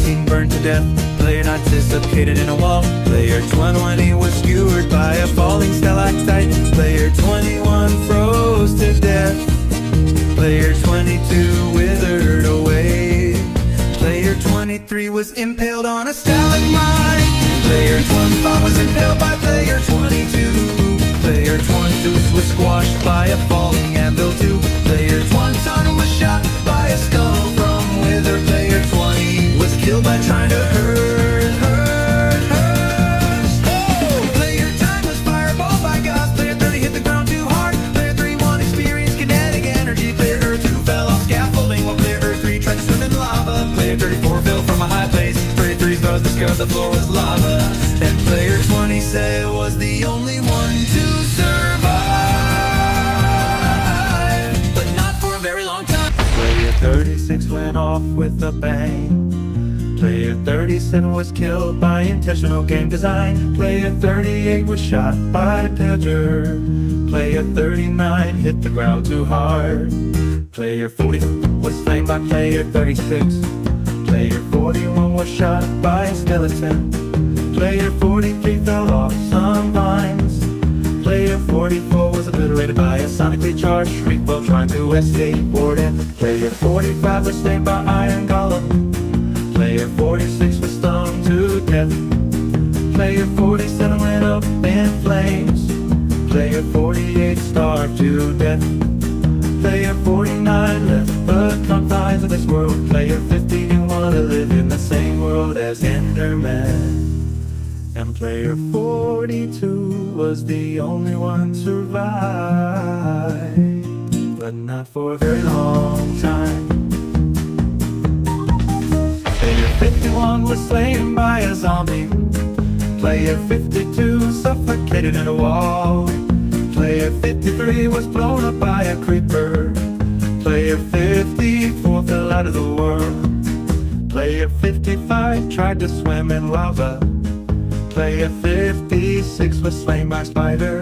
19 burned to death. Player 9 dislocated in a wall. Player 20 was skewered by a falling stalactite. Player 21 froze to death. Player 22 withered away. Player 23 was impaled on a stalagmite. Player 25 was impaled by player 22. Player 22 was squashed by a falling anvil too. Player 21 was shot by a skull from wither. Player 20 was killed by trying to hurt her. Oh! Player 10 was fireballed by Gauss. Player 30 hit the ground too hard. Player 31 experienced kinetic energy. Player 2 fell off scaffolding while player 3 tried to swim in lava. Player 34 fell from a high place. Player 3's brother discovered the floor was lava. And player 20 said was the only one to survive, but not for a very long time. Player 36 went off with a bang. Player 37 was killed by intentional game design. Player 38 was shot by Peta. Player 39 hit the ground too hard. Player 40 was slain by player 36. Player 41 was shot by a skeleton. Player 43 fell off some vines. Player 44 was obliterated by a sonically charged shriek while trying to skateboard in. Player 45 was slain by iron golem. Player 46 was stung to death. Player 47 went up in flames. Player 48 starved to death. Player 49 left the confines of this world. Player 50 didn't want to live in the same world as Enderman. And player 42 was the only one to survive, but not for a very long time. Player 51 was slain by a zombie. Player 52 suffocated in a wall. Player 53 was blown up by a creeper. Player 54 fell out of the world. Player 55 tried to swim in lava. Player 56 was slain by a spider.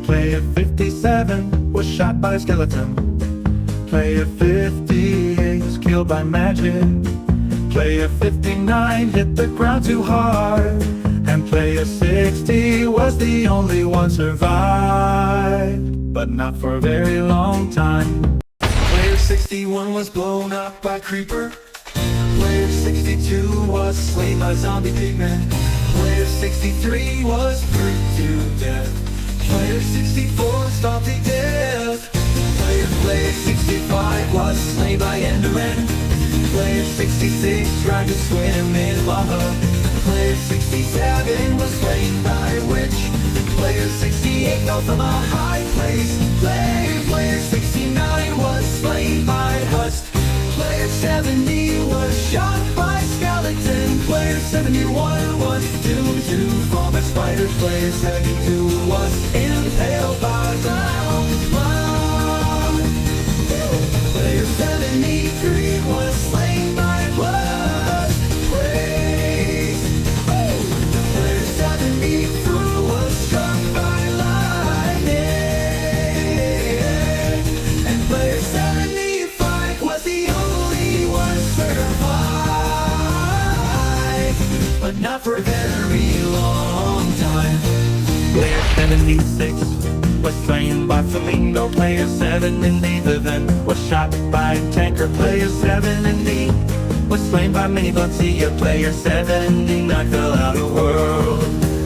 Player 57 was shot by a skeleton. Player 58 was killed by magic. Player 59 hit the ground too hard. And player 60 was the only one survived, but not for a very long time. Player 61 was blown up by creeper. Player 62 was slain by zombie pigmen. Player 63 was burned to death. Player 64 stopped to death. Player 65 was slain by Enderman. Player 66 tried to swim in lava. Player 67 was slain by a witch. Player 68 fell from a high place. Player 69 was slain by Hust. Player 70 was shot by skeleton. Player 71 was doomed to fall by spiders. Player 72 was impaled by ground. Player 73 was slain by blood. Player 74 was struck by lightning. And player 75 was the only one survived, but not for a very long time. Player 76 was slain by Flamingo. Player 78 then was shot by a tanker. Player 70 was slain by Mini-Bugsy. Player 79 fell out of the world.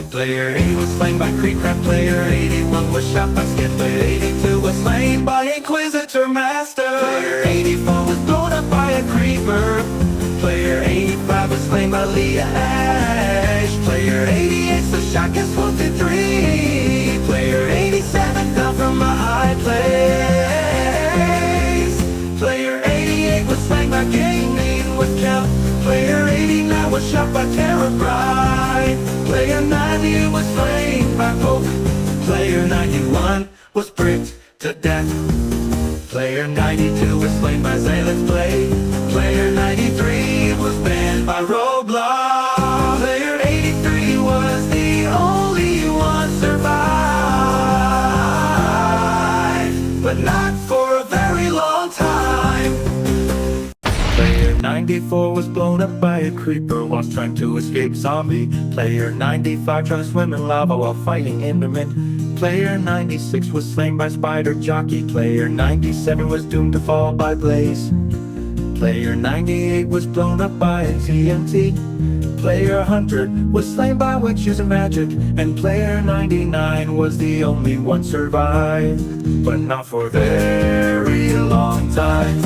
Player 80 was slain by Creepcraft. Player 81 was shot by Skid. Player 82 was slain by Inquisitor Master. Player 84 was blown up by a creeper. Player 85 was slain by Leah Ash. Player 88 the shotgun swooped 3. Player 87 fell from a high place. Player 88 was slain by Gaming with Count. Player 89 was shot by Terror Bride. Player 90 was slain by Pope. Player 91 was bricked to death. Player 92 was slain by Zayleth's Blade. Player 93 was banned by Roblox. Player 83 was the only one survived, but not for a very long time. Player 90 94 was blown up by a creeper whilst trying to escape zombie. Player 95 tried to swim in lava while fighting Enderman. Player 96 was slain by spider jockey. Player 97 was doomed to fall by blaze. Player 98 was blown up by a TNT. Player 100 was slain by witch using magic. And player 99 was the only one survived, but not for a very long time.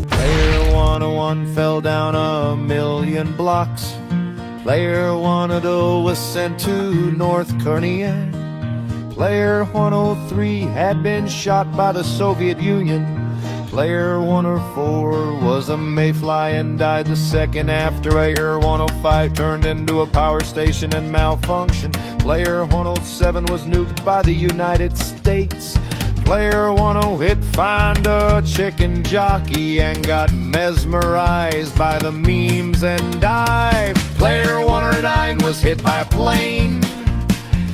Player 101 fell down 1,000,000 blocks. Player 102 was sent to North Korea. Player 103 had been shot by the Soviet Union. Player 104 was a mayfly and died the second after. Player 105 turned into a power station and malfunctioned. Player 107 was nuked by the United States. Player 108 found a chicken jockey and got mesmerized by the memes and died. Player 109 was hit by a plane.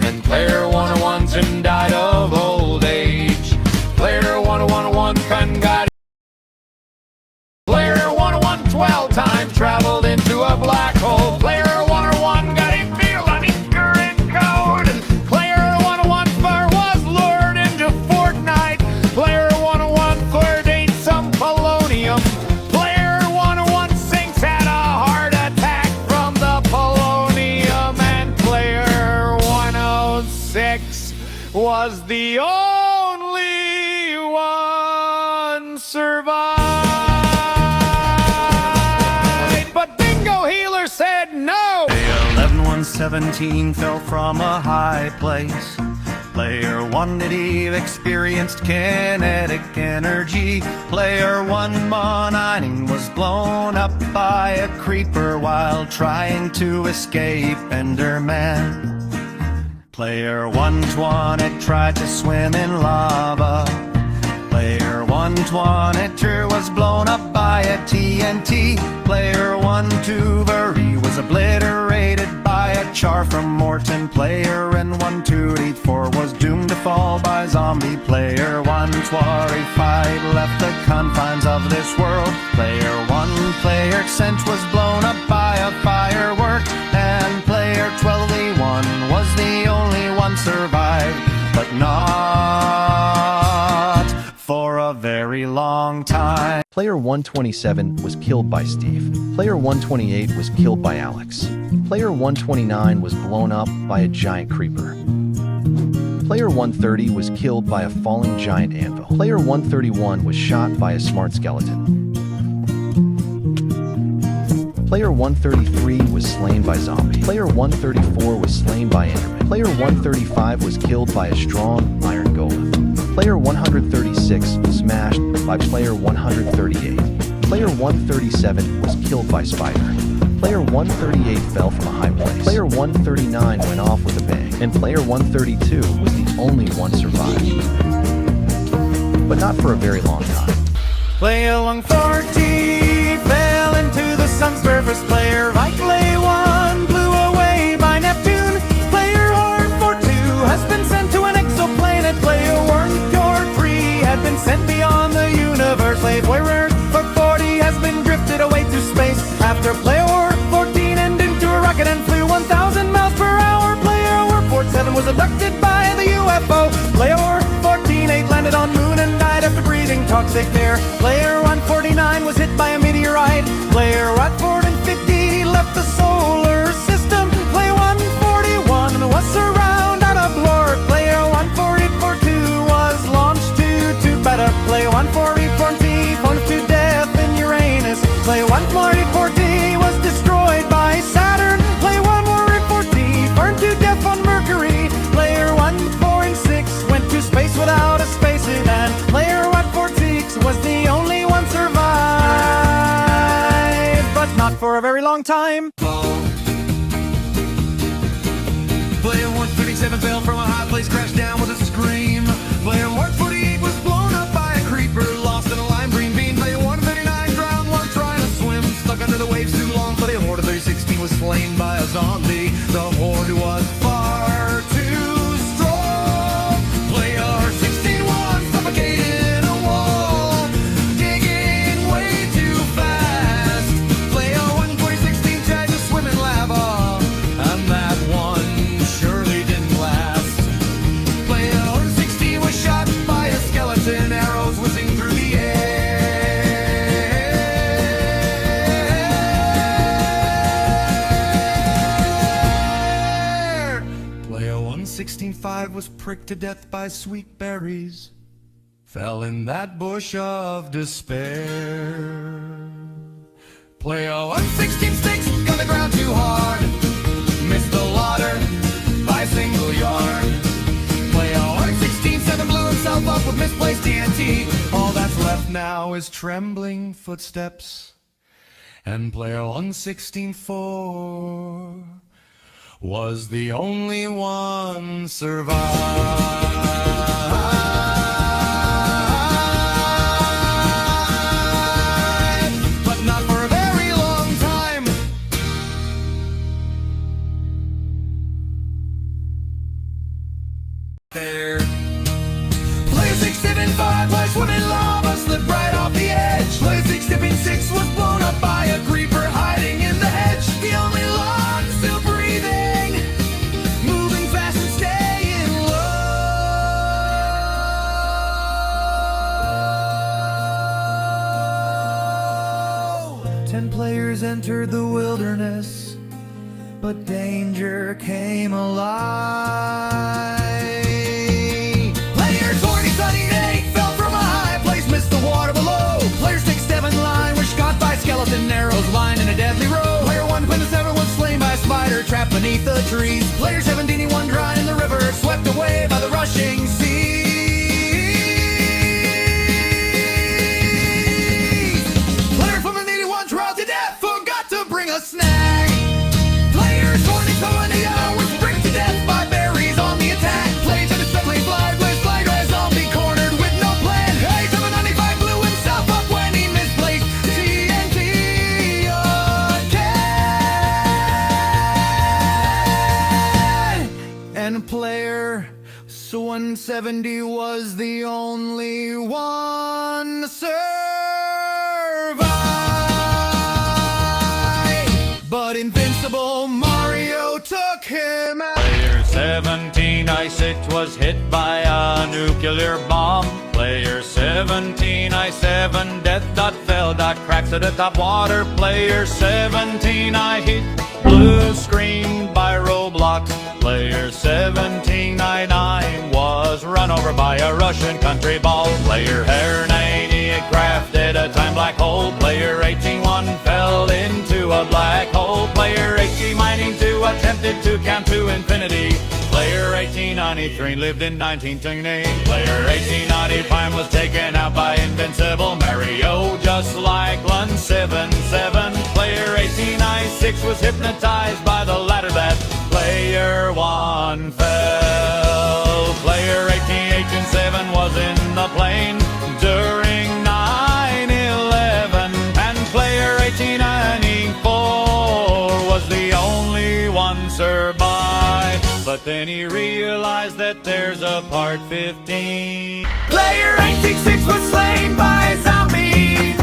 And player 101 soon died of old age. Player 101 got. Player 101 12 time traveled into a black hole. Player 101 got a feel on his current code. Player 101 was lured into Fortnite. Player 101 ate some polonium. Player 116 had a heart attack from the polonium. And player 106 was the only one survived. Said no. 11117 fell from a high place. Player 180 experienced kinetic energy. Player 119 was blown up by a creeper while trying to escape Enderman. Player 120 tried to swim in lava. Player 122 was blown up by a TNT. Player 123 was obliterated by a char from Morton. Player 1284 was doomed to fall by zombie. Player 125 left the confines of this world. Player 1 cent was blown up by a firework. And player 1281 was the only one survived, but not for a very long time. Player 127 was killed by Steve. Player 128 was killed by Alex. Player 129 was blown up by a giant creeper. Player 130 was killed by a falling giant anvil. Player 131 was shot by a smart skeleton. Player 133 was slain by zombie. Player 134 was slain by Enderman. Player 135 was killed by a strong iron golem. Player 136 was smashed by player 138. Player 137 was killed by spider. Player 138 fell from a high place. Player 139 went off with a bang. And player 132 was the only one survived, but not for a very long time. Player 140 fell into the sun's surface. Player Vitalay 1 blew away by Neptune. Player 142 has been sent to an exoplanet. Player 143 had been sent beyond the universe. Player 40 has been drifted away to space after player 14 and into a rocket and flew 1,000 miles per hour. Player 47 was abducted by the UFO. Player 14 landed on moon and died after breathing toxic air. Player 149 was hit by a meteorite. Player 150 left the solar system. Player 141 was surrounded out of blur. Player 142 was launched to Peta. Player 140 phoned to death in Uranus. Player 140 was destroyed by Saturn. Player 140 burned to death on Mercury. Player 146 went to space without a spacesuit. And player 146 was the only one survived, but not for a very long time. Player 137 fell from a high place, crashed down with a scream. Player 148 was blown up by a creeper, lost in a lime green bean. Player 139 drowned while trying to swim, stuck under the waves too long. Player 116 was slain by a zombie. The horde was far too strong. Player 16 was suffocated in a wall, digging way too fast. 116.5 was pricked to death by sweet berries, fell in that bush of despair. Player 116.6 got the ground too hard, missed the water by a single yard. Player 116.7 blew himself up with misplaced TNT. All that's left now is trembling footsteps. And player 116.4 was the only one survived, but not for a very long time. There, player 675 was swimming lava, slipped right off the edge. Player 676 was blown up by a creeper hiding in the hedge. The only log still breathing, moving fast and staying low. 10 players entered the wilderness, but danger came alive. Player 2078 fell from a high place, missed the water below. Player 67 line was shot by skeleton arrows lined in a deadly row. Player 127 was slain by a spider trapped beneath the trees. Player 71 drowned in the river, swept away by the rushing sea. Player 81 drowned to death, forgot to bring a snack. Player 2020 was pricked to death by berries on the attack. Player 77 fly, Blaze flag, as zombie cornered with no plan. Hey, 795 blew himself up when he misplaced TNT again. And player 170 was the only one survived, but invincible Mario took him out. Player 17, Ice It was hit by a nuclear bomb. Player 17, I7, death dot fell dot cracks at the top water. Player 17, I hit blue screen by roadblocks. Player 17, I9 was run over by a Russian country ball. Player Hair 90 crafted a time black hole. Player 18-1 fell into a black hole. Player 18-2 attempted to count to infinity. Player 1893 lived in 1920. Player 1895 was taken out by invincible Mario, just like 177. Player 1896 was hypnotized by the ladder that player 1 fell. Player 1887 was in the plane during 9/11, and player 1894 was the only one survived. But then he realized that there's a part 15. Player 186 was slain by a zombie.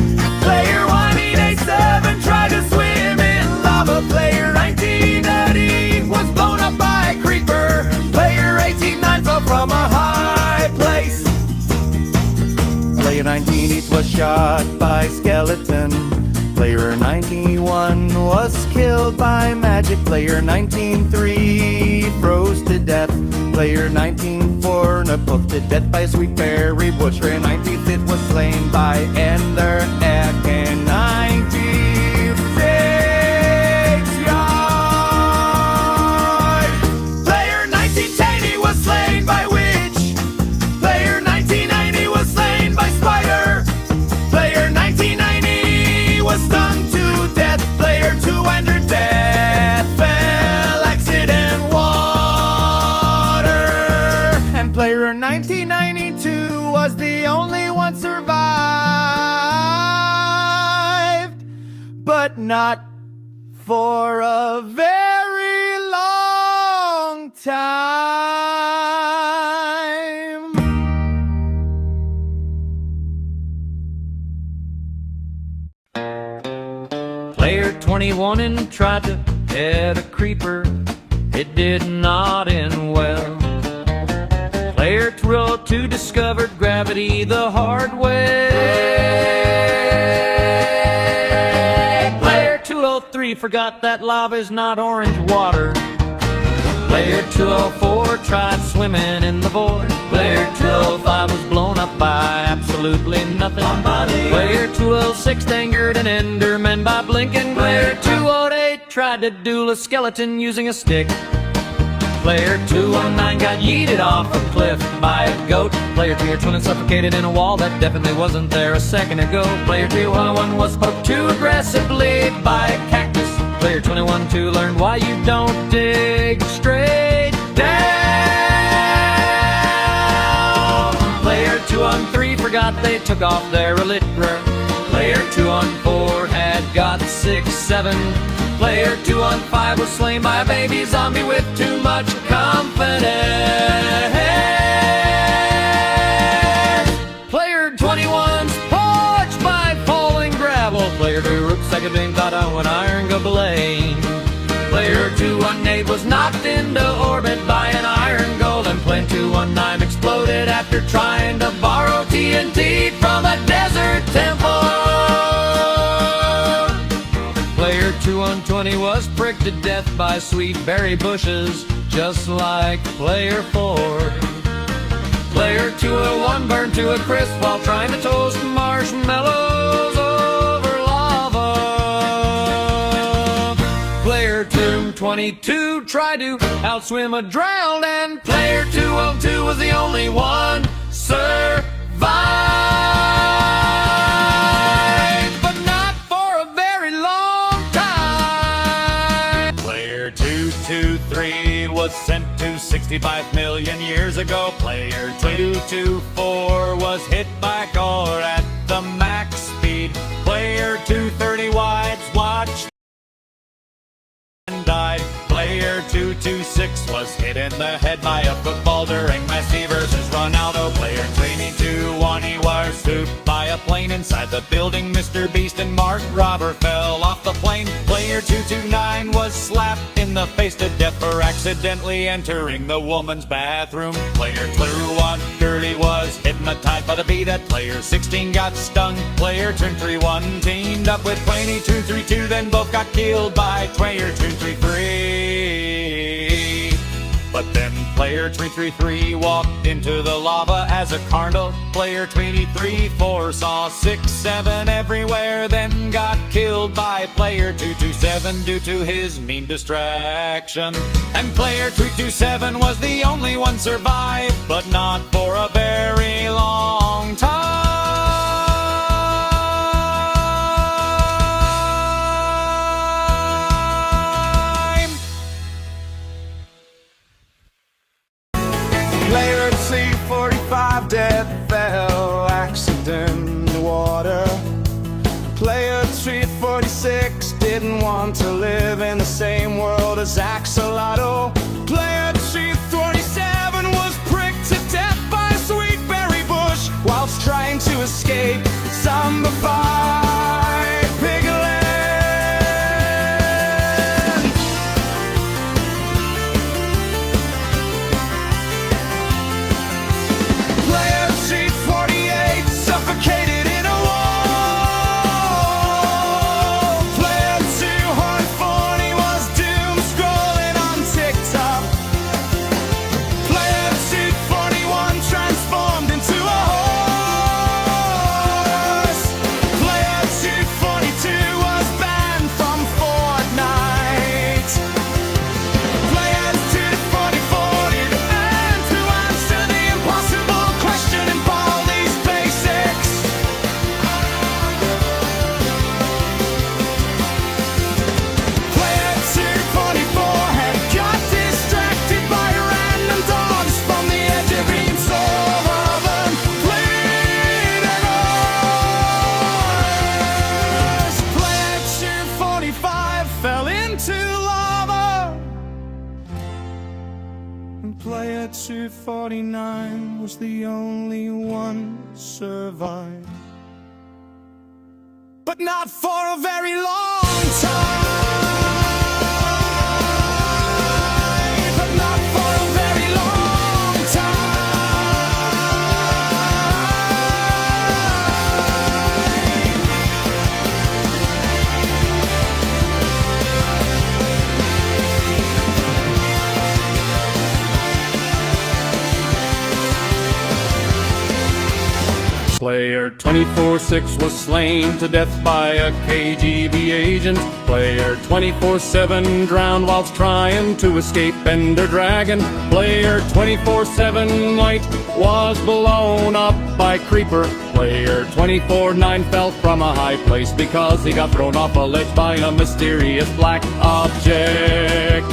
Player 1887 tried to swim in lava. Player 1980 was blown up by a creeper. Player 189 fell from a high place. Player 198 was shot by skeleton. Player 91 was killed by magic. Player 193 froze to death. Player 194 poked to death by a sweet berry bush. Player 95 was slain by Ender Egg. And 96 yard. Player 1980 was slain by witch. Player 1990 was slain by spider. Player 1990 was stung to death. Player 200 death fell accident water. And player 1992 was the only one survived, but not for a very long time. Player 21 and tried to head a creeper. It did not end well. Player 202 discovered gravity the hard way. Player 203 forgot that lava is not orange water. Player 204 tried swimming in the void. Player 205 was blown up by absolutely nothing. Player 206 angered an Enderman by blinking. Player 208 tried to duel a skeleton using a stick. Player 219 got yeeted off a cliff by a goat. Player 320 suffocated in a wall that definitely wasn't there a second ago. Player 201 was poked too aggressively by a cactus. Player 21-2 learned why you don't dig straight down. Player 213 forgot they took off their elytra. Player 214 had got 6-7. Player 215 was slain by a baby zombie with too much confidence. Player 21's poached by falling gravel. Player 2 Rook second dream thought I would iron go blame. Player 218 was knocked into orbit by an iron golem. Player 219 exploded after trying to borrow TNT from a desert temple. Player 2120 was pricked to death by sweet berry bushes, just like Player 4. Player 201 burned to a crisp while trying to toast marshmallows over lava. Player 222 tried to outswim a drowned, and Player 202 was the only one survived. But not for a very long time. Player 223 was sent to 65 million years ago. Player 224 was hit by a car at the max speed. Player 230 watched and died. Player 226 was hit in the head by a football during Messi versus Ronaldo. Player 22 he was swooped by a plane inside the building. Mr. Beast and Mark Robber fell off the plane. Player 229 was slapped in the face to death for accidentally entering the woman's bathroom. Player 230 was hypnotized by the bee that Player 16 got stung. Player 231 teamed up with Player 232, then both got killed by Player 233. But then Player 333 walked into the lava as a carnal. Player 23 foresaw 6-7 everywhere, then got killed by Player 227 due to his mean distraction. And Player 327 was the only one survived, but not for a very long time. Player 345 dead fell accident in the water. Player 346 didn't want to live in the same world as Axolotl. Player 347 was pricked to death by a sweet berry bush whilst trying to escape zombified piglin. Player 348 suffocated in a wall. Player 240 was doom scrolling on TikTok. Player 241 transformed into a horse. Player 242 was banned from Fortnite. Players 244 did and to answer the impossible question in Baldi's basics. Player 244 had got distracted by random dogs from the edge of each oven. Bleeding eyes. Player 245 fell into lava. And Player 249 was the only one survived. But not for a very long time. But not for a very long time. 24-6 was slain to death by a KGB agent. Player 24-7 drowned whilst trying to escape Ender Dragon. Player 24-7 White was blown up by Creeper. Player 24-9 fell from a high place because he got thrown off a ledge by a mysterious black object.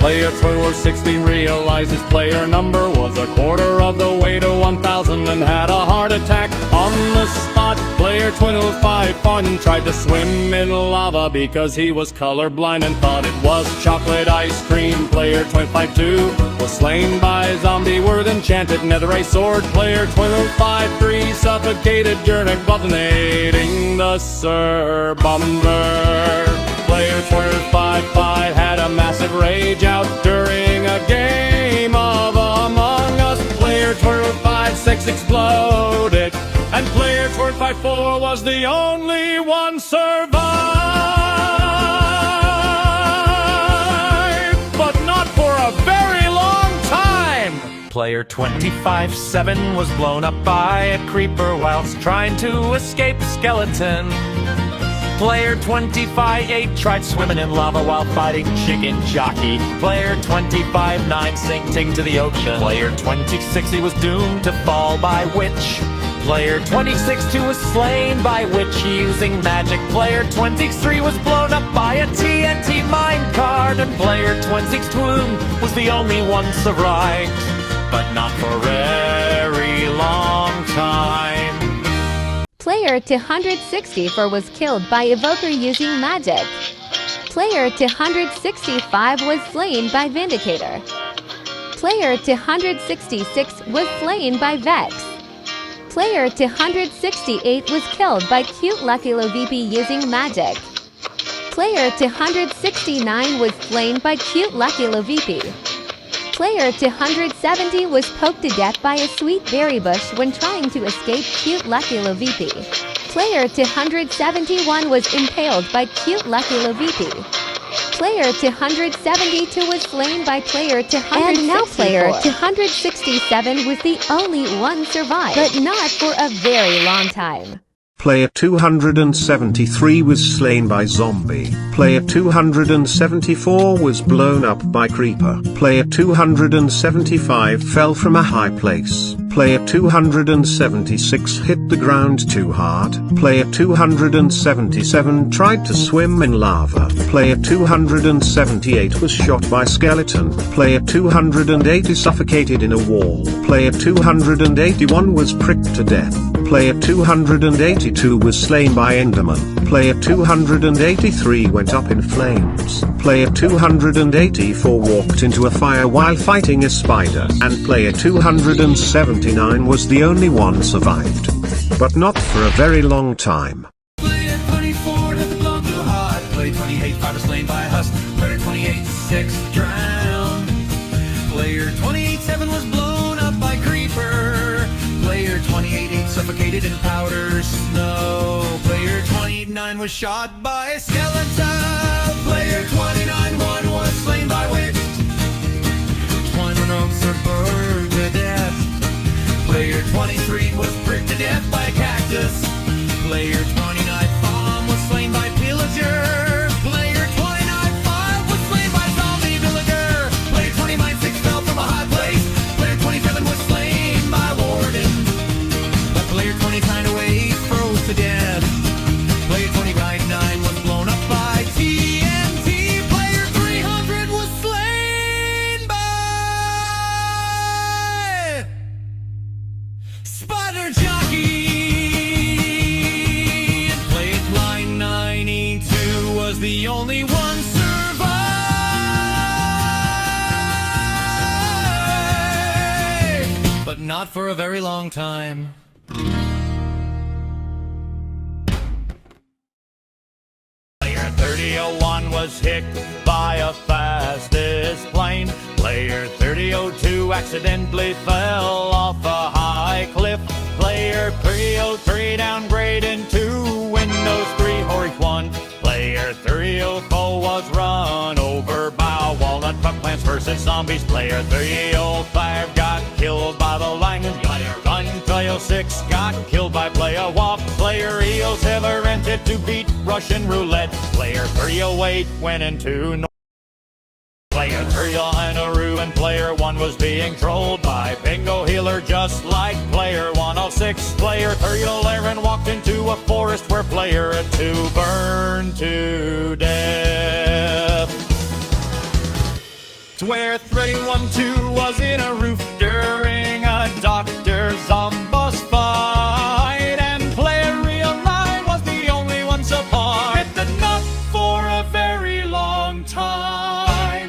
Player 24-16 realized his player number was a quarter of the way to 1,000 and had a heart attack on the spot. Player 25-1 tried to swim in lava because he was colorblind and thought it was chocolate ice cream. Player 25-2 was slain by a zombie with enchanted netherite sword. Player 25-3 suffocated during detonating the Sir Bomber. Player 25-5 had a massive rage out during a game of Among Us. Player 25-6 exploded, and Player 25-4 was the only one survived. But not for a very long time. Player 25-7 was blown up by a creeper whilst trying to escape skeleton. Player 25-8 tried swimming in lava while fighting Chicken Jockey. Player 25-9 sinking to the ocean. Player 26 was doomed to fall by Witch. Player 26-2 was slain by Witch using magic. Player 23 was blown up by a TNT minecart. And Player 26-2 was the only one survived, but not for a very long time. Player 264 was killed by Evoker using magic. Player 265 was slain by Vindicator. Player 266 was slain by Vex. Player 268 was killed by Cute Lucky VP using magic. Player 269 was slain by Cute Lucky VP. Player 270 was poked to death by a sweet berry bush when trying to escape Cute Lucky VP. Player 271 was impaled by Cute Lucky VP. Player 272 was slain by Player 264. And now Player 267 was the only one survived, but not for a very long time. Player 273 was slain by zombie. Player 274 was blown up by creeper. Player 275 fell from a high place. Player 276 hit the ground too hard. Player 277 tried to swim in lava. Player 278 was shot by skeleton. Player 280 suffocated in a wall. Player 281 was pricked to death. Player 282 was slain by Enderman. Player 283 went up in flames. Player 284 walked into a fire while fighting a spider. And Player 279 was the only one survived. But not for a very long time. Player 24 had the blown too hard. Player 28 5 was slain by a husk. Player 28-6 drowned. Player 28-7 was blown up by creeper. Player 28-8 suffocated in powder snow. Player 29 was shot by a skeleton. Player 29-1 was slain by witch. 21 oaks are burned to death. Player 23 was pricked to death by a cactus. Player 29-5 was slain by pillager. Player 29-5 was slain by zombie villager. Player 29-6 fell from a high place. Player 27 was slain by warden. But player 29-8 froze to death. Player 29-9 was blown up by TNT. Player 300 was slain by Spider Jockey. And player line 92 was the only one survived, but not for a very long time. Player 30-01 was hit by a fastest plane. Player 30-02 accidentally fell off a high cliff. Player 303 downgraded to Windows 3 Horse 1. Player 304 was run over by a walnut buck plants versus zombies. Player 305 got killed by the lion. Player 306 got killed by player 1. Player ELSE'S entered to beat Russian roulette. Player 308 went into Player 3 on a roo, and player 1 was being trolled by bingo healer just like player 106. Player 311 walked into a forest where player 2 burned to death. Where 312 was in a roof during a Dr. Zombos fight, and player 309 was the only one survived, but not for a very long time.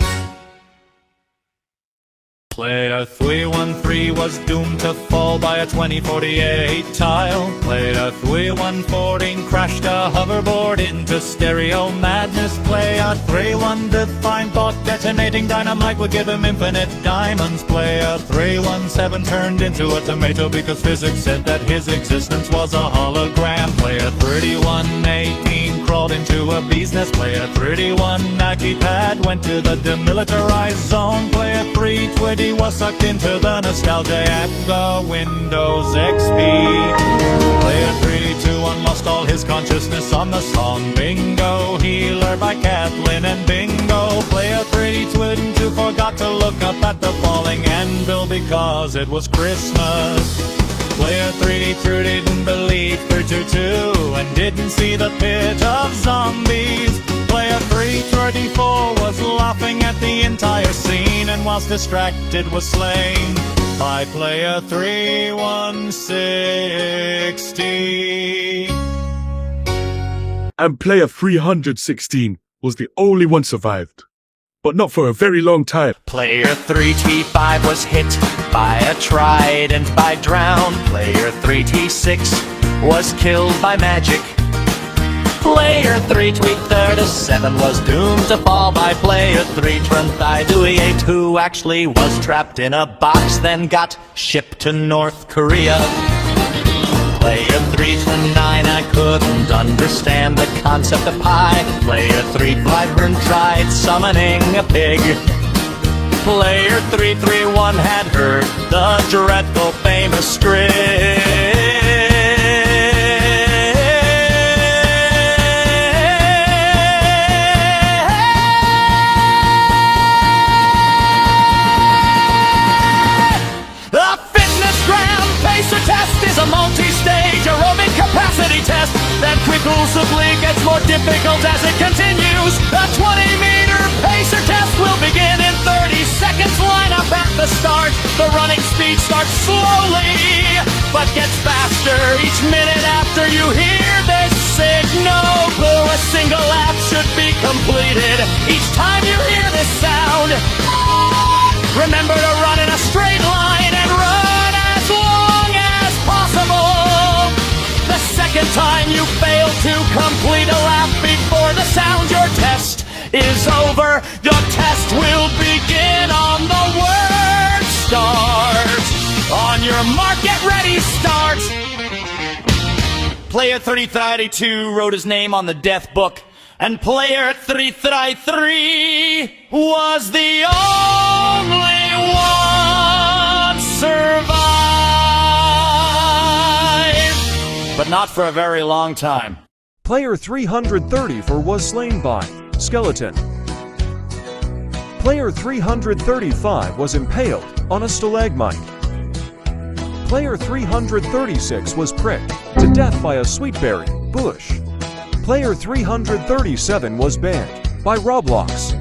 Player 313 was doomed to fall by a 2048 tile. Player 314 crashed a hoverboard into stereo madness. Player 315 thought detonating dynamite would give him infinite diamonds. Player 317 turned into a tomato because physics said that his existence was a hologram. Player 3118 crawled into a bee's nest. Player 31 Nike pad went to the demilitarized zone. Player 320 was sucked into the nostalgia at the Windows XP. Player 321 lost all his consciousness on the song Bingo Healer by Kathleen and Bingo. Player 322 forgot to look up at the falling anvil because it was Christmas. Player 3 didn't believe 322 and didn't see the pit of zombies. Player 334 was laughing at the entire scene, and whilst distracted was slain by player 3160. And player 316 was the only one survived, but not for a very long time. Player 3T5 was hit by a trident by drown. Player 3T6 was killed by magic. Player 337 was doomed to fall by player 328, who actually was trapped in a box, then got shipped to North Korea. Player 329, I couldn't understand the concept of pie. Player 351 tried summoning a pig. Player 331 had heard the dreadful famous script. A multi-stage aerobic capacity test that quickly gets more difficult as it continues. The 20-meter pacer test will begin in 30 seconds. Line up at the start. The running speed starts slowly, but gets faster each minute after you hear this signal. A single lap should be completed each time you hear this sound. Remember to run in a straight line and run as long as possible. The second time you fail to complete a lap before the sound, your test is over. Your test will begin on the word start. On your mark, get ready, start. Player 332 wrote his name on the death book, and player 333 was the only one survived. But not for a very long time. Player 334 was slain by skeleton. Player 335 was impaled on a stalagmite. Player 336 was pricked to death by a sweetberry bush. Player 337 was banned by Roblox.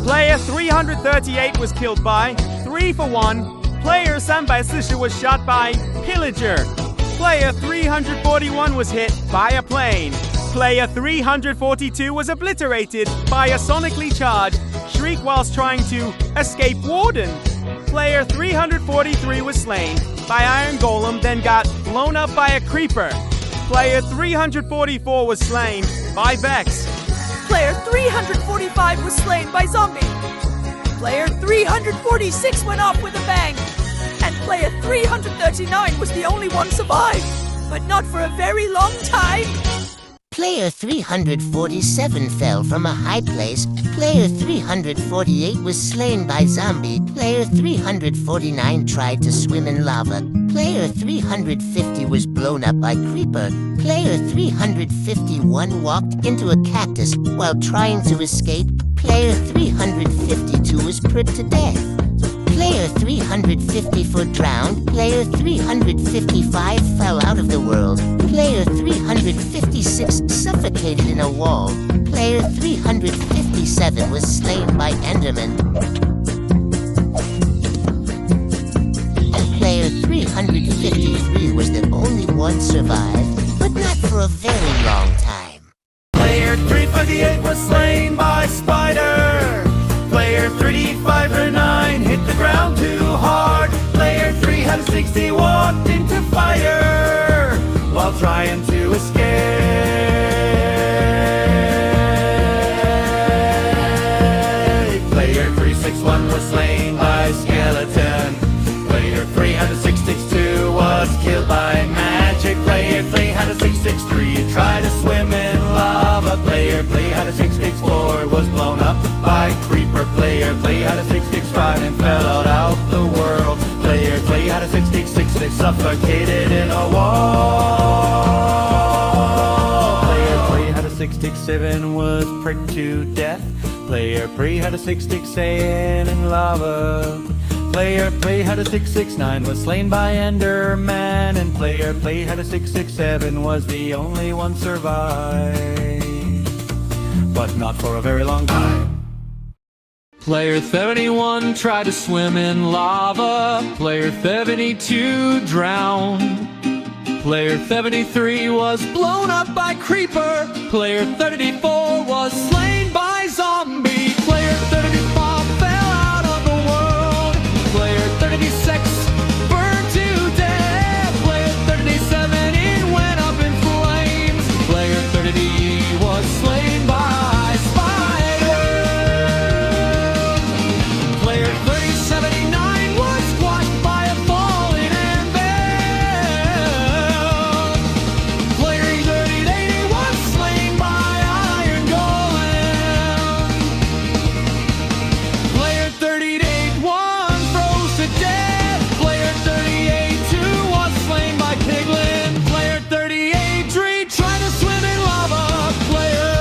Player 338 was killed by 3-for-1. Player 340 was shot by Pillager. Player 341 was hit by a plane. Player 342 was obliterated by a sonically charged shriek whilst trying to escape Warden. Player 343 was slain by Iron Golem, then got blown up by a creeper. Player 344 was slain by Vex. Player 345 was slain by Zombie. Player 346 went off with a bang. And player 339 was the only one survived, but not for a very long time. Player 347 fell from a high place. Player 348 was slain by Zombie. Player 349 tried to swim in lava. Player 350 was blown up by Creeper. Player 351 walked into a cactus while trying to escape. Player 352 was pricked to death. Player 354 drowned. Player 355 fell out of the world. Player 356 suffocated in a wall. Player 357 was slain by Enderman. And player 353 was the only one survived, but not for a very long time. Player 358 was slain by Spider. Player 359 hit the ground too hard. Player 360 walked into fire while trying to escape. Player 361 was slain by Skeleton. Player 362 was killed by magic. Player 363 tried to swim in lava. Player 364 was blown up by Creeper. Player 365 and fell out the world. Player 366 they suffocated in a wall. Player 367 was pricked to death. Player 367 in lava. Player 369 was slain by Enderman, and player 367 was the only one survived, but not for a very long time. Player 71 tried to swim in lava. Player 72 drowned. Player 73 was blown up by Creeper. Player 34 was slain by Zombie. Player 35 fell out of the world. Player 36 burned to death. Player 37 it went up in flames. Player 38 was slain by Spider. Player 3079 was squashed by a falling anvil. Player 3080 was slain by Iron Golem. Player 381 froze to death. Player 382 was slain by Piglin. Player 383 tried to swim in lava. Player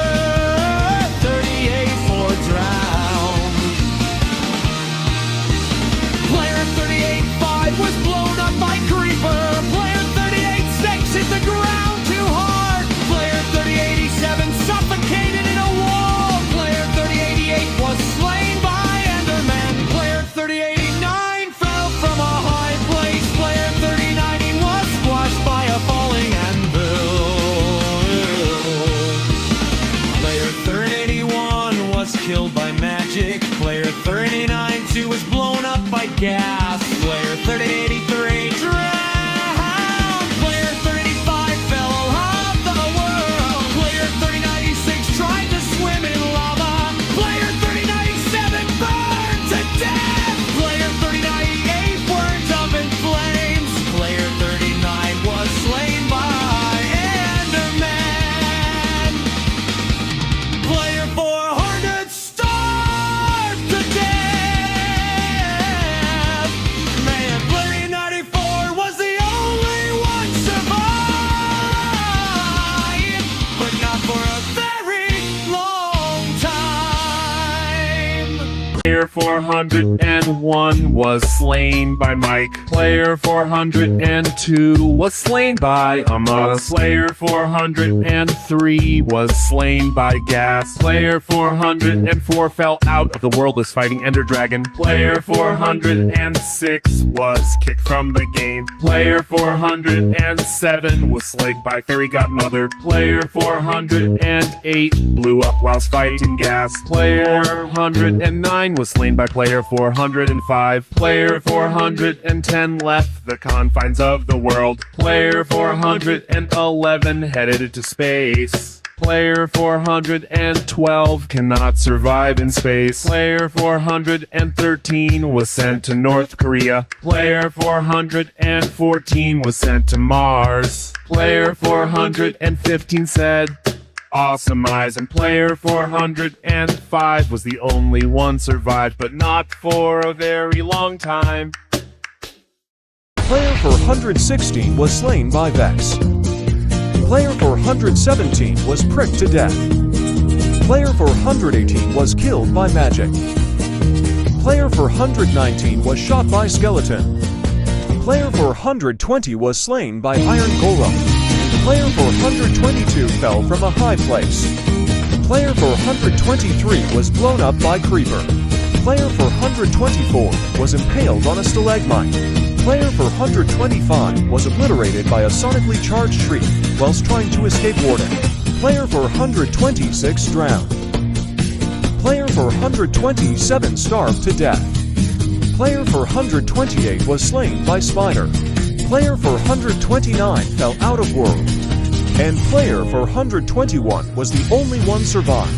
384 drowned. Player 385 was blown up by Creeper. Player 386 hit the ground too hard. Player 387 suffocated in a wall. Player 388 was slain by Enderman. Player 389 fell from a high place. Player 390 was squashed by a falling anvil. Player 381 was killed by magic. Player 392 was blown up by gas. Player 383 drowned. Player 385 fell off the world. Player 396 tried to swim in lava. Player 397 burned to death. Player 398 burned up in flames. Player 39 was slain by Enderman. Player 400 starved to death. Man, Player 94 was the only one survived, but not for a very long time. Player 401 was slain by Mike. Player 402 was slain by Amos. Player 403 was slain by Gas. Player 404 fell out of the world was fighting Ender Dragon. Player 406 was kicked from the game. Player 407 was slain by Fairy Godmother. Player 408 blew up whilst fighting Gas. Player 409 was slain by player 405. Player 410 left the confines of the world. Player 411 headed into space. Player 412 cannot survive in space. Player 413 was sent to North Korea. Player 414 was sent to Mars. Player 415 said, "Awesome eyes," and player 405 was the only one survived, but not for a very long time. Player 416 was slain by Vex. Player 417 was pricked to death. Player 418 was killed by magic. Player 419 was shot by skeleton. Player 420 was slain by iron golem. Player 422 fell from a high place. Player 423 was blown up by creeper. Player 424 was impaled on a stalagmite. Player 425 was obliterated by a sonically charged tree whilst trying to escape warden. Player 426 drowned. Player 427 starved to death. Player 428 was slain by spider. Player 429 fell out of world. And player 421 was the only one survived.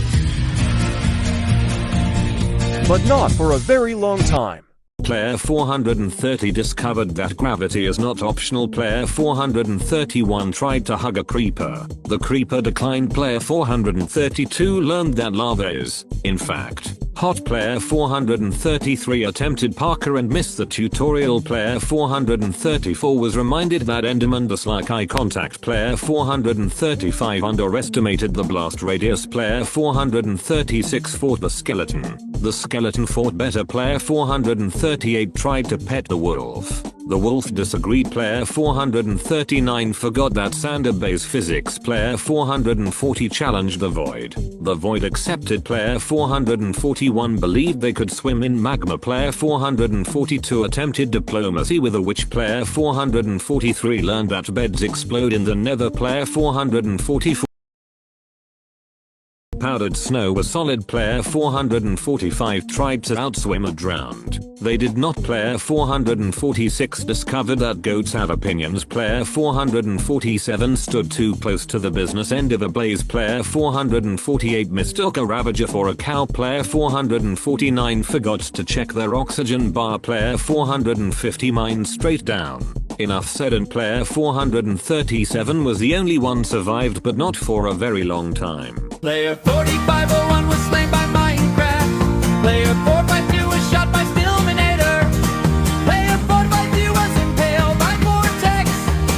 But not for a very long time. Player 430 discovered that gravity is not optional. Player 431 tried to hug a creeper. The creeper declined. Player 432 learned that lava is, in fact, hot. Player 433 attempted parkour and missed the tutorial. Player 434 was reminded that Endermen dislike eye contact. Player 435 underestimated the blast radius. Player 436 fought the skeleton. The skeleton fought better. Player 438 tried to pet the wolf. The wolf disagreed. Player 439 forgot that sand obeys physics. Player 440 challenged the void. The void accepted. Player 441 believed they could swim in magma. Player 442 attempted diplomacy with a witch. Player 443 learned that beds explode in the nether. Player 444 powdered snow was solid. Player 445 tried to outswim and drowned. They did not. Player 446 discovered that goats have opinions. Player 447 stood too close to the business end of a blaze. Player 448 mistook a ravager for a cow. Player 449 forgot to check their oxygen bar. Player 450 mined straight down. Enough said. And player 437 was the only one survived, but not for a very long time. Player 4501 was slain by Minecraft. Player 452 was shot by Stillminator. Player 452 was impaled by Vortex.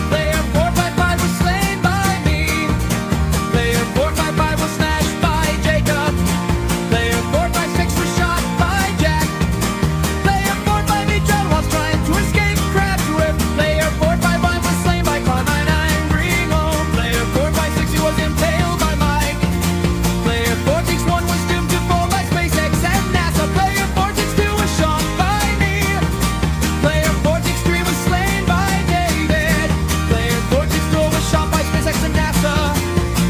Player 455 was slain by me. Player 455 was smashed by Jacob. Player 456 was shot by Jack. Player 458 drowned while trying to escape Crab's Whip. Player 451 was slain by Carmine Ringo. Player 456 was impaled by Mike. Player 461 was doomed to fall by SpaceX and NASA. Player 462 was shot by me. Player 463 was slain by David. Player 464 was shot by SpaceX and NASA.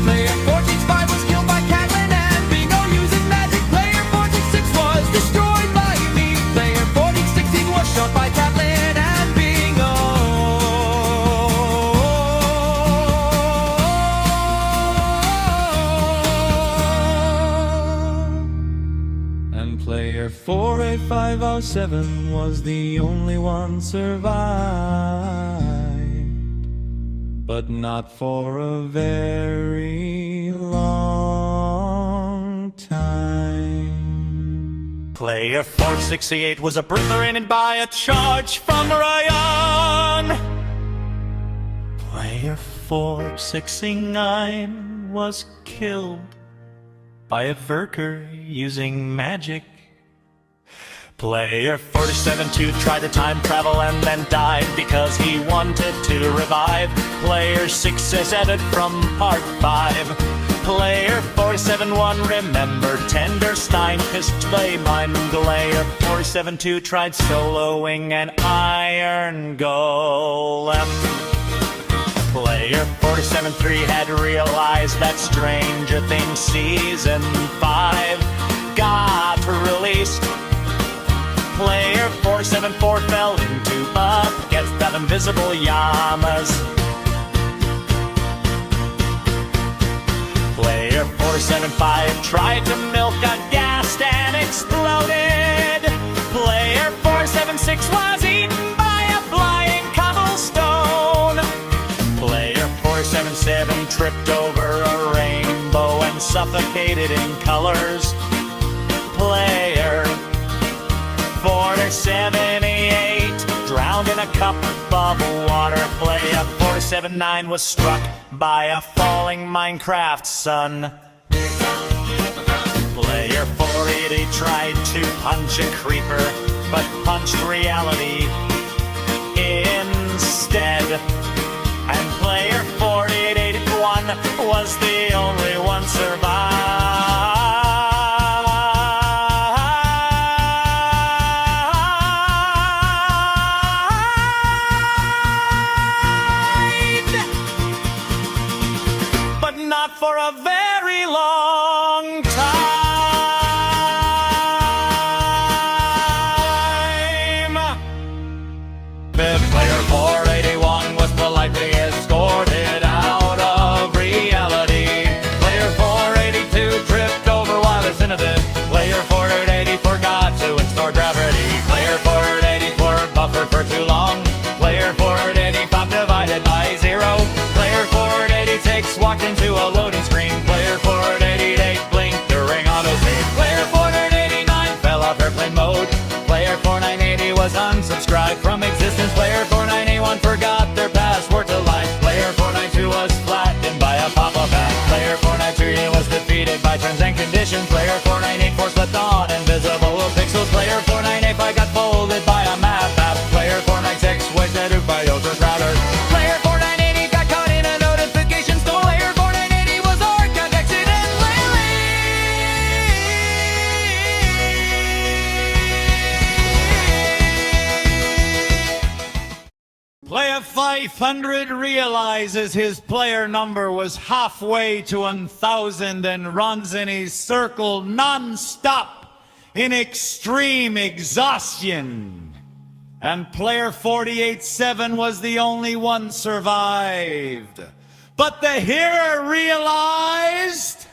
Player 465 was killed by Catlin and Bingo using magic. Player 466 was destroyed by me. Player 416 was shot by Catlin and Bingo. And player 48507 was the only one survived, but not for a very long time. Player 468 was obliterated by a charge from Ryan. Player 469 was killed by a Verker using magic. Player 472 tried to time travel and then died because he wanted to revive. Player 6 is added from part 5. Player 471 remembered Tenderstein pissed play mind. Player 472 tried soloing an iron golem. Player 473 had realized that Stranger Things Season 5 got released. Player 474 fell into buckets that invisible llamas. Player 475 tried to milk a ghast and exploded. Player 476 was eaten by a flying cobblestone. Player 477 tripped over a rainbow and suffocated in colors. Player 478 drowned in a cup of water. Player 47-9 was struck by a falling Minecraft sun. Player 480 tried to punch a creeper, but punched reality instead. And player 4881 was the only one survived, but not for a very long time. Player 481 was politely escorted out of reality. Player 482 tripped over while incinerated. Player 480 forgot to install gravity. Player 484 buffered for too long. Player 485 divided by 0. Player 486 walked into a loading screen. Player 488 blinked during autosave. Player 489 fell off airplane mode. Player 4980 was unsubscribed from existence. Player 4981 forgot their password to life. Player 492 was flattened by a pop-up ad. Player 493 was defeated by terms and conditions. Player 4984 slept on invisible pixels. Player 4985 got folded by a map app. Player 496 was deduced by overcrowders. Player 4980 got caught in a notification storm. Player 4980 was archived accidentally. Player 500 realizes his player number was halfway to 1,000 and runs in his circle non-stop in extreme exhaustion. And player 48-7 was the only one survived. But the hero realized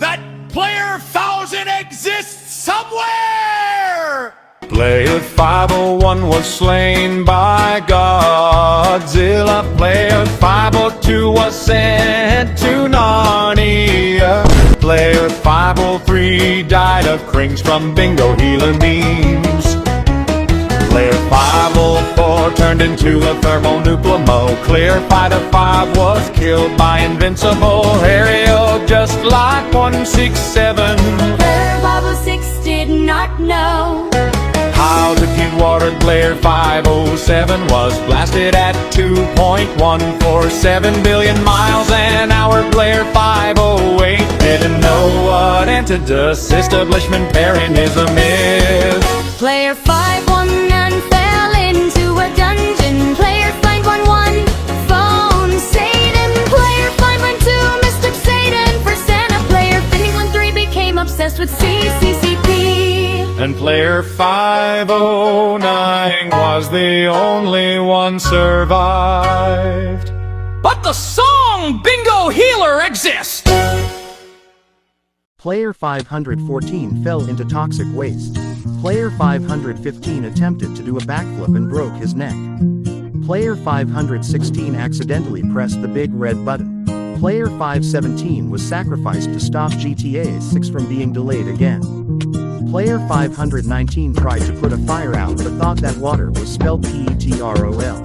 that player 1000 exists somewhere! Player 501 was slain by Godzilla. Player 502 was sent to Narnia. Player 503 died of crings from bingo healing beams. Player 504 turned into a thermonuclear mo. Clear Fighter 5 was killed by Invincible Aerial, just like 167. Player 506 did not know how to keep water. Player 507 was blasted at 2.147 billion miles an hour. Player 508 didn't know what antidote establishment Parianism is. Player 519 fell into a dungeon. Player 511 phoned Satan. Player 512 mistook Satan for Santa. Player 513 became obsessed with CCCP. And player 509 was the only one survived. But the song Bingo Healer exists! Player 514 fell into toxic waste. Player 515 attempted to do a backflip and broke his neck. Player 516 accidentally pressed the big red button. Player 517 was sacrificed to stop GTA 6 from being delayed again. Player 519 tried to put a fire out but thought that water was spelled PETROL.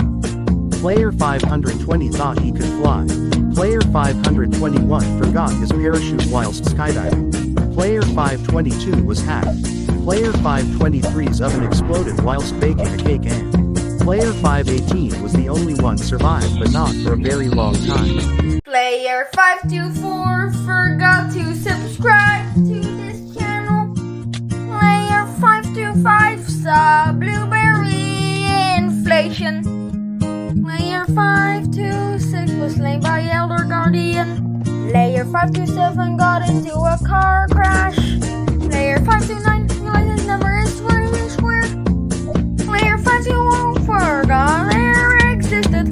Player 520 thought he could fly. Player 521 forgot his parachute whilst skydiving. Player 522 was hacked. Player 523's oven exploded whilst baking a cake and Player 518 was the only one survived but not for a very long time. Player 524 forgot to subscribe to this channel. Player 525 saw blueberry inflation. Player 526 was slain by Elder Guardian. Player 527 got into a car crash. Player 529 realized his number is 20 squared. Player 521 forgot air existed.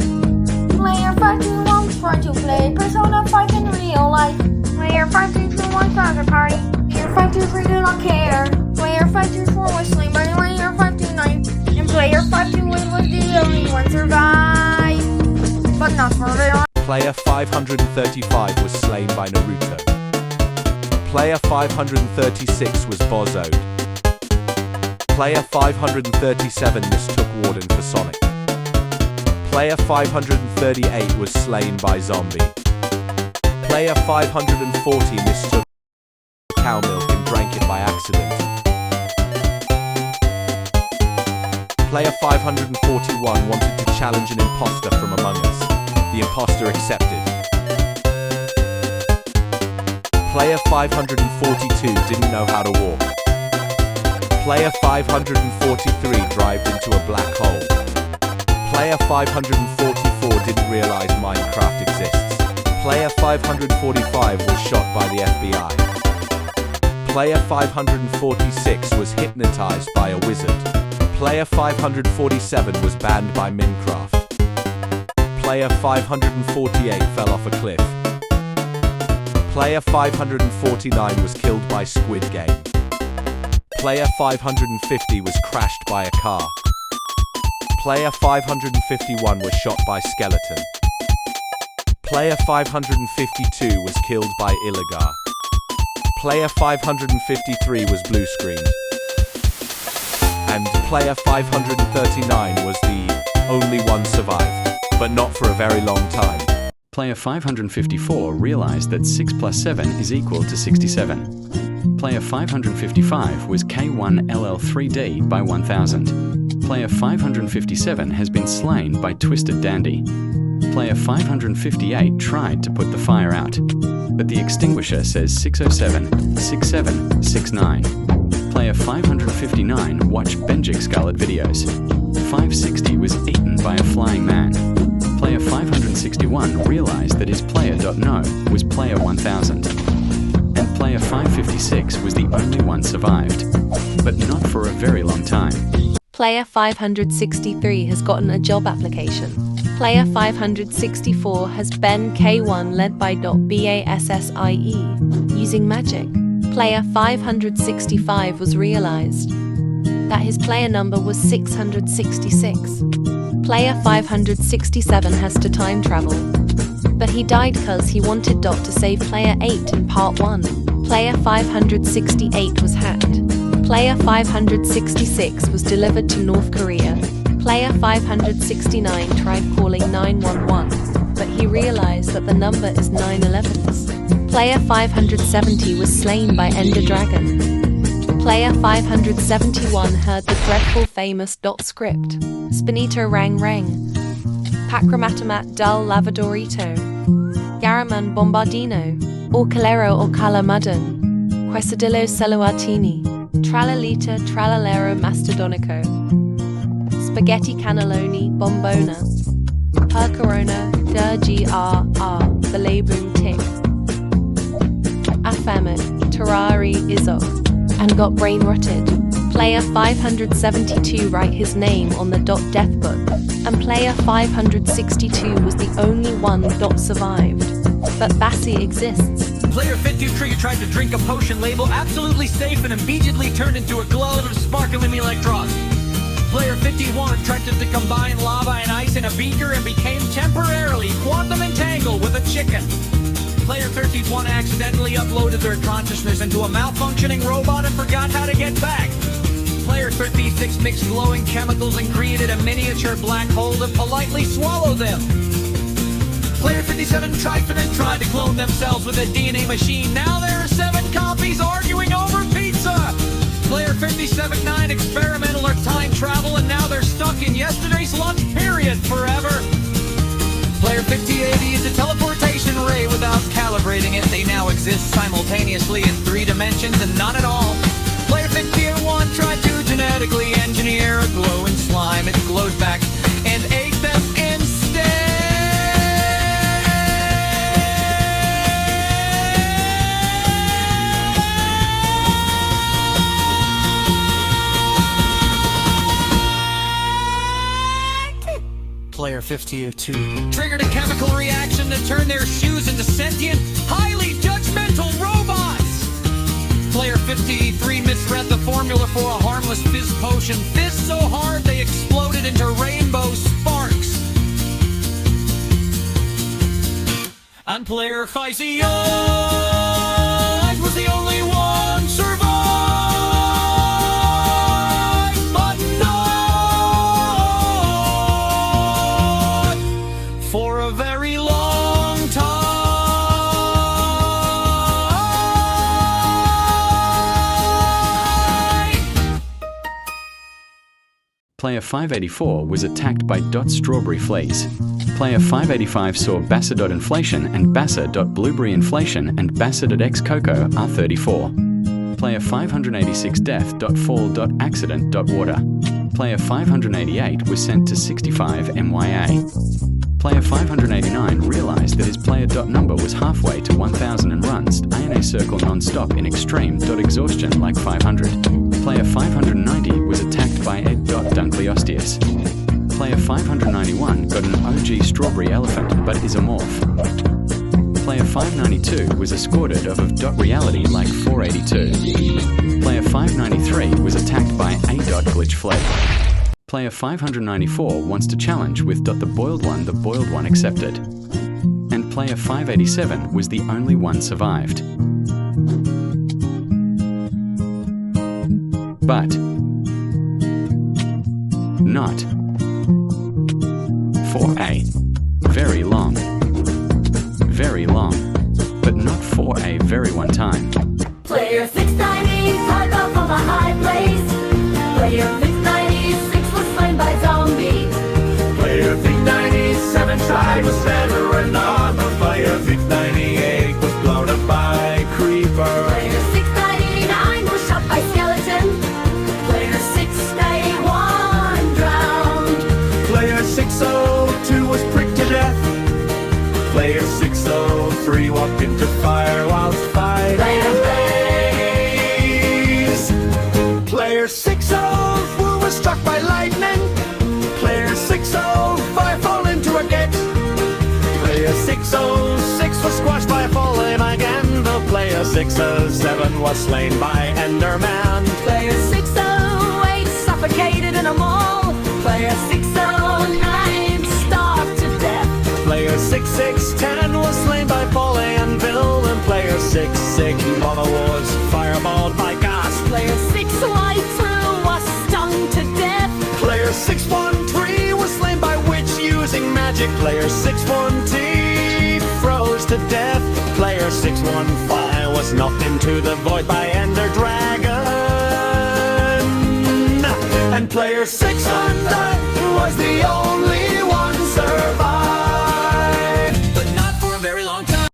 Player 521 tried to play Persona 5 in real life. Player 521 soccer party. Player 523 did not care. Player 524 was slain by Player 529. And Player 528 was the only one survived. But not for very long. Player 535 was slain by Naruto. Player 536 was bozoed. Player 537 mistook Warden for Sonic. Player 538 was slain by Zombie. Player 540 mistook cow milk and drank it by accident. Player 541 wanted to challenge an imposter from Among Us. The imposter accepted. Player 542 didn't know how to walk. Player 543 dived into a black hole. Player 544 didn't realize Minecraft exists. Player 545 was shot by the FBI. Player 546 was hypnotized by a wizard. Player 547 was banned by Minecraft. Player 548 fell off a cliff. Player 549 was killed by Squid Game. Player 550 was crashed by a car. Player 551 was shot by Skeleton. Player 552 was killed by Illigar. Player 553 was blue screened. And player 539 was the only one survived, but not for a very long time. Player 554 realized that 6 plus 7 is equal to 67. Player 555 was K1LL3D by 1000. Player 557 has been slain by Twisted Dandy. Player 558 tried to put the fire out, but the extinguisher says 607, 67, 69. Player 559 watched Benjik Scarlet videos. 560 was eaten by a flying man. Player 561 realized that his player.no was player 1000. And player 556 was the only one survived, but not for a very long time. Player 563 has gotten a job application. Player 564 has Ben K1 led by .BASSIE using magic. Player 565 was realized that his player number was 666. Player 567 has to time travel, but he died cause he wanted Dot to save player 8 in part 1. Player 568 was hacked. Player 566 was delivered to North Korea. Player 569 tried calling 911, but he realized that the number is 911s. Player 570 was slain by Ender Dragon. Player 571 heard the dreadful famous Dot script. Spinito Rang Rang. Pacromatomat Dal Lavadorito. Garaman Bombardino. Orcalero Orcala Mudden. Quesadillo Celuatini. Tralalita Tralalero Mastodonico. Spaghetti Cannelloni Bombona. Percorona Durgr Balaboom Tick. Afamit Terrari Izok. And got brain rotted. Player 572 write his name on the Dot death book, and player 562 was the only one Dot survived. But Bassi exists. Player 53 tried to drink a potion label absolutely safe and immediately turned into a globe of sparkling electrons. Player 51 tried to combine lava and ice in a beaker and became temporarily quantum entangled with a chicken. Player 31 accidentally uploaded their consciousness into a malfunctioning robot and forgot how to get back. Player 36 mixed glowing chemicals and created a miniature black hole to politely swallow them. Player 57 tried to clone themselves with a DNA machine. Now there are 7 copies arguing over pizza. Player 57-9 experimental or time travel, and now they're stuck in yesterday's lunch period forever. Player 5080 is a teleportation ray. Without calibrating it, they now exist simultaneously in 3 dimensions and none at all. Player 51 tried to genetically engineer a glowing slime. It glowed back and ate them instead. Player 52 triggered a chemical reaction to turn their shoes into sentient, highly judgmental robots. Player 53 misread the formula for a harmless fizz potion. Fizzed so hard they exploded into rainbow sparks. And player 58 was the only one survived. Player 584 was attacked by Strawberry Fleas. Player 585 saw Bassa.Inflation and Bassa.Blueberry Inflation and Bassa.X Cocoa R34. Player 586 Death.Fall.Accident.Water. Player 588 was sent to 65 MYA. Player 589 realized that his player.number was halfway to 1000 and runs ANA circle non-stop in extreme.exhaustion like 500. Player 590 was attacked by Ed.Dunkleosteus. Player 591 got an OG strawberry elephant but is a morph. Player 592 was escorted of reality like 482. Player 593 was attacked by A.Glitch Fled. Player 594 wants to challenge with the boiled one accepted. And player 587 was the only one survived. But not for a very long, but not for a very one time. Player 690 tied up on the high place. Player 696 was slain by zombie. Player 697 tried with veteran armor. Player 698 was blown up by creeper. Player 699 was shot by skeleton. Player 691 drowned. Player 602 was pricked to death. Player 603 walked into fire whilst fighting blaze. Player 604 was struck by lightning. Player 605 fell into a gate. Player 606 was squashed by a falling again. The player 607 was slain by Enderman. Player 608 suffocated in a mall. Player 609 starved to death. Player 6610 was slain by Folly and Bill. And player 661 was fireballed by gas. Player 612 was stung to death. Player 613 was slain by witch using magic. Player 612 froze to death. Player 615 was knocked into the void by Ender Dragon. And player 600 was the only one survived.